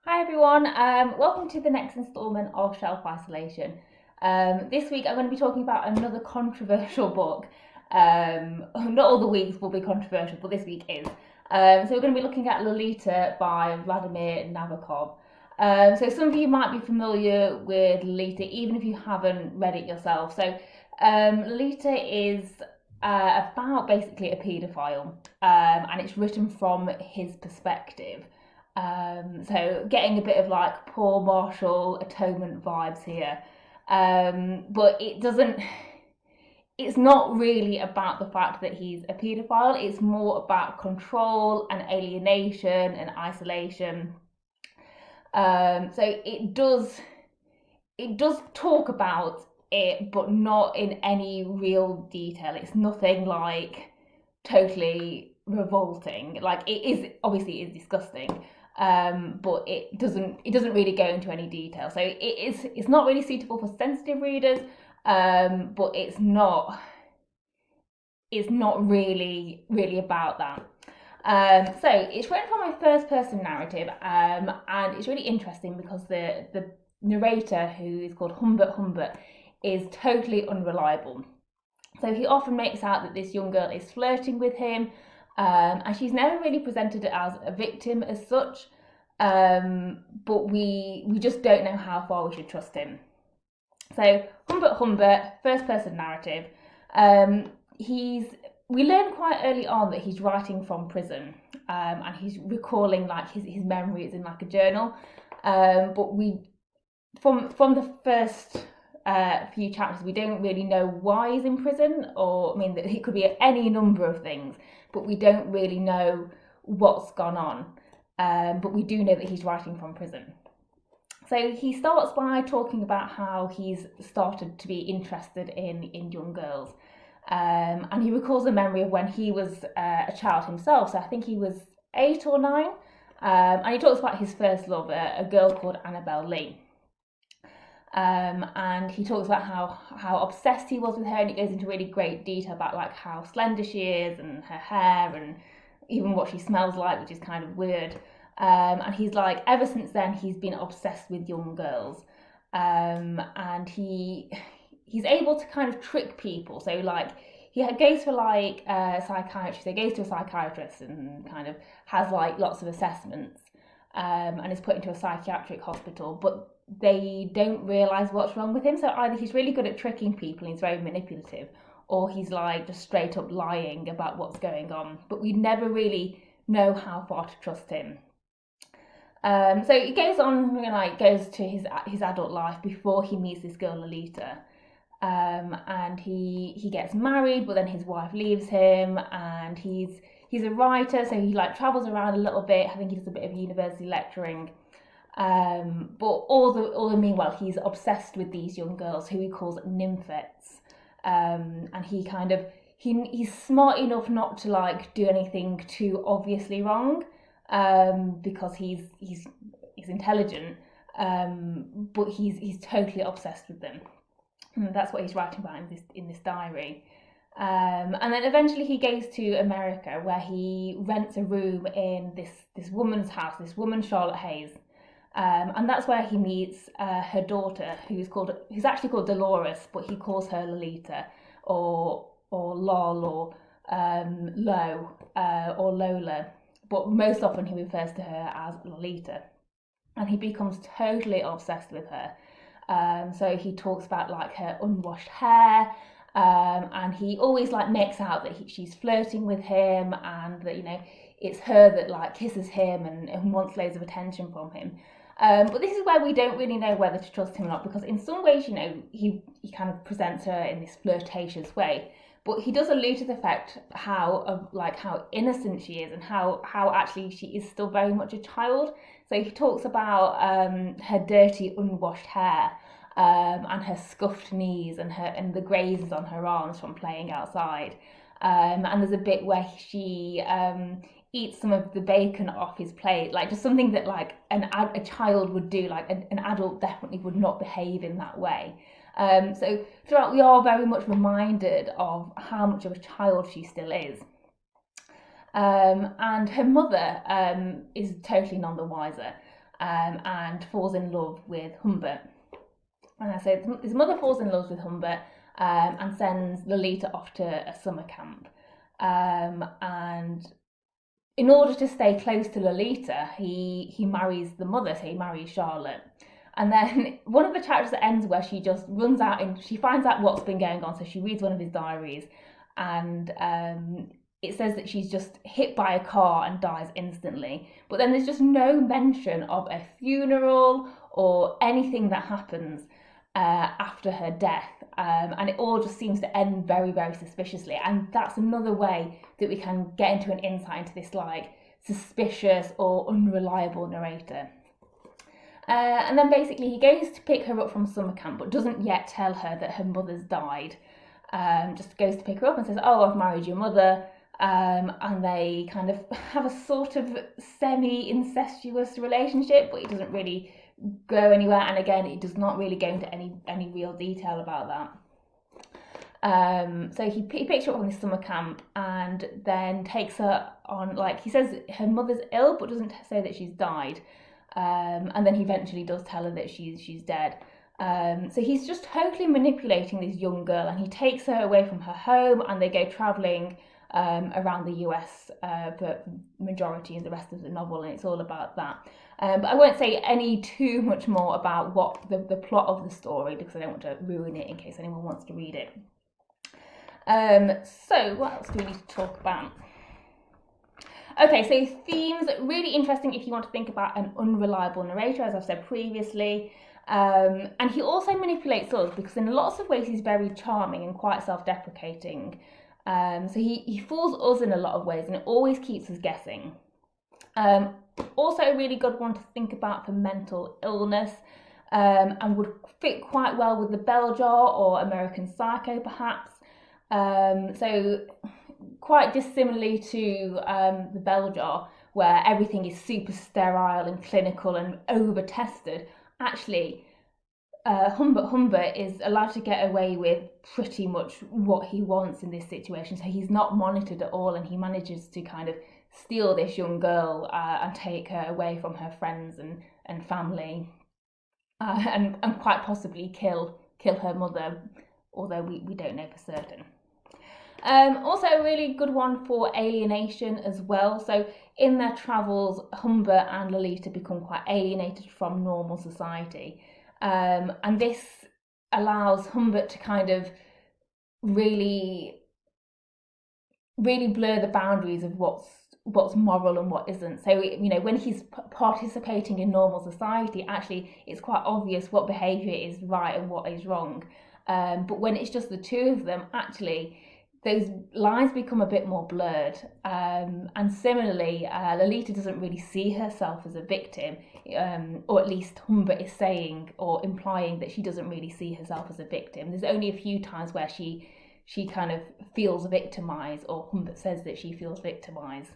Hi everyone, welcome to the next instalment of Shelf Isolation. This week I'm going to be talking about another controversial book. Not all the weeks will be controversial, but this week is. So we're going to be looking at Lolita by Vladimir Nabokov. So some of you might be familiar with Lolita, even if you haven't read it yourself. So Lolita is about basically a paedophile, and it's written from his perspective. So getting a bit of like poor Marshall atonement vibes here. But it's not really about the fact that he's a paedophile. It's more about control and alienation and isolation. So it does talk about it, but not in any real detail. It's nothing like totally revolting. Like it is disgusting, but it doesn't really go into any detail. So it's not really suitable for sensitive readers, but it's not really about that. So it's written from a first person narrative, and it's really interesting because the narrator, who is called Humbert, is totally unreliable. So he often makes out that this young girl is flirting with him, and she's never really presented as a victim as such. But we just don't know how far we should trust him. So Humbert, first person narrative. He's We learn quite early on that he's writing from prison, and he's recalling like his memories in like a journal. But we from the first few chapters, we don't really know why he's in prison, or I mean, it could be any number of things, but we don't really know what's gone on. But we do know that he's writing from prison. So he starts by talking about how he's started to be interested in young girls. And he recalls a memory of when he was a child himself. So I think he was 8 or 9. And he talks about his first love, a girl called Annabelle Lee. And he talks about how obsessed he was with her, and he goes into really great detail about like how slender she is and her hair and even what she smells like, which is kind of weird. And he's like, ever since then, he's been obsessed with young girls. And he's able to kind of trick people. So like he goes for like a psychiatrist. So he goes to a psychiatrist and kind of has like lots of assessments, and is put into a psychiatric hospital. But they don't realise what's wrong with him. So either he's really good at tricking people and he's very manipulative, or he's like just straight up lying about what's going on. But we never really know how far to trust him. So it goes on, like goes to his adult life before he meets this girl Lolita, and he gets married, but then his wife leaves him, and he's a writer, so he like travels around a little bit. I think he does a bit of university lecturing, but all the meanwhile he's obsessed with these young girls who he calls nymphets, and he's smart enough not to like do anything too obviously wrong, because he's intelligent, but he's totally obsessed with them. And that's what he's writing about in this diary. And then eventually he goes to America, where he rents a room in this woman's house, this woman Charlotte Hayes, and that's where he meets her daughter, who's actually called Dolores, but he calls her Lolita, or Lol, or Lo, or Lola. But most often he refers to her as Lolita, and he becomes totally obsessed with her. So he talks about like her unwashed hair, and he always like makes out that she's flirting with him, and that it's her that like kisses him and wants loads of attention from him. But this is where we don't really know whether to trust him or not, because in some ways, he kind of presents her in this flirtatious way. But he does allude to the fact how innocent she is, and how actually she is still very much a child. So he talks about her dirty, unwashed hair, and her scuffed knees, and the grazes on her arms from playing outside. And there's a bit where she eats some of the bacon off his plate, like just something that like a child would do. Like an adult definitely would not behave in that way. So throughout, we are very much reminded of how much of a child she still is. And her mother is totally none the wiser. and falls in love with Humbert. So his mother falls in love with Humbert and sends Lolita off to a summer camp. And in order to stay close to Lolita, he marries the mother, so he marries Charlotte. And then one of the chapters ends where she just runs out and she finds out what's been going on. So she reads one of his diaries, and it says that she's just hit by a car and dies instantly. But then there's just no mention of a funeral or anything that happens after her death. And it all just seems to end very, very suspiciously. And that's another way that we can get into an insight into this like suspicious or unreliable narrator. And then basically he goes to pick her up from summer camp, but doesn't yet tell her that her mother's died. Just goes to pick her up and says, "Oh, I've married your mother." And they kind of have a sort of semi-incestuous relationship, but it doesn't really go anywhere. And again, it does not really go into any real detail about that. So he picks her up on this summer camp and then takes her on, like, he says her mother's ill, but doesn't say that she's died. And then he eventually does tell her that she's dead. So he's just totally manipulating this young girl, and he takes her away from her home, and they go travelling around the US for majority of the rest of the novel, and it's all about that. But I won't say any too much more about what the plot of the story, because I don't want to ruin it in case anyone wants to read it. So what else do we need to talk about? Okay, so themes, really interesting if you want to think about an unreliable narrator, as I've said previously. And he also manipulates us because in lots of ways he's very charming and quite self-deprecating. So he fools us in a lot of ways, and it always keeps us guessing. Also a really good one to think about for mental illness, and would fit quite well with the bell jar or American Psycho perhaps. So quite dissimilarly to the bell jar, where everything is super sterile and clinical and over-tested. Actually, Humbert is allowed to get away with pretty much what he wants in this situation. So he's not monitored at all, and he manages to kind of steal this young girl and take her away from her friends and family, and quite possibly kill her mother, although we don't know for certain. Also a really good one for alienation as well. So in their travels, Humbert and Lolita become quite alienated from normal society. And this allows Humbert to kind of really blur the boundaries of what's moral and what isn't. So, you know, when he's participating in normal society, actually it's quite obvious what behaviour is right and what is wrong. But when it's just the two of them, actually those lines become a bit more blurred. And similarly, Lolita doesn't really see herself as a victim, or at least Humbert is saying or implying that she doesn't really see herself as a victim. There's only a few times where she kind of feels victimised, or Humbert says that she feels victimised.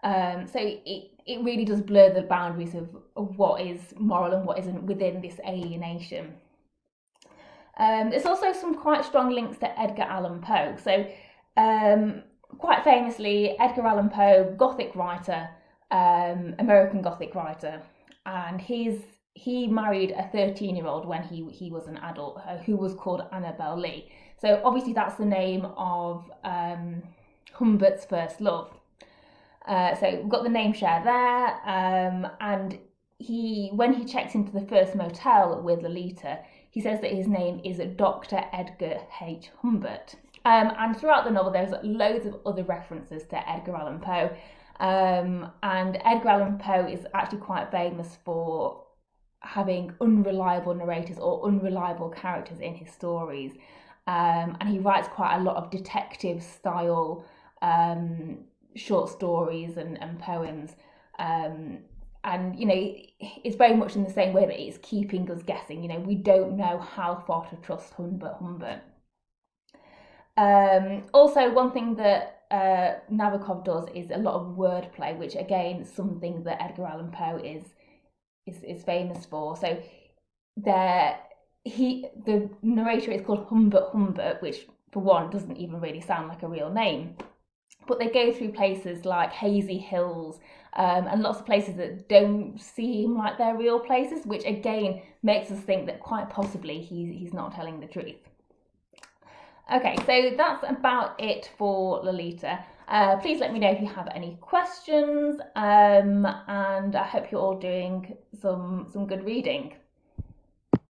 So it really does blur the boundaries of what is moral and what isn't within this alienation. There's also some quite strong links to Edgar Allan Poe. So quite famously, Edgar Allan Poe, Gothic writer, American Gothic writer, and he married a 13-year-old when he was an adult, who was called Annabel Lee. So obviously that's the name of Humbert's first love. So we've got the name share there, and when he checks into the first motel with Lolita, he says that his name is Dr. Edgar H. Humbert. And throughout the novel, there's loads of other references to Edgar Allan Poe. And Edgar Allan Poe is actually quite famous for having unreliable narrators or unreliable characters in his stories. And he writes quite a lot of detective style short stories and poems. And, you know, it's very much in the same way that it's keeping us guessing. You know, we don't know how far to trust Humbert. Also, one thing that Nabokov does is a lot of wordplay, which again is something that Edgar Allan Poe is famous for. So the narrator is called Humbert, which for one doesn't even really sound like a real name. but they go through places like hazy hills and lots of places that don't seem like they're real places, which again makes us think that quite possibly he's not telling the truth. Okay, so that's about it for Lolita. Please let me know if you have any questions, and I hope you're all doing some good reading.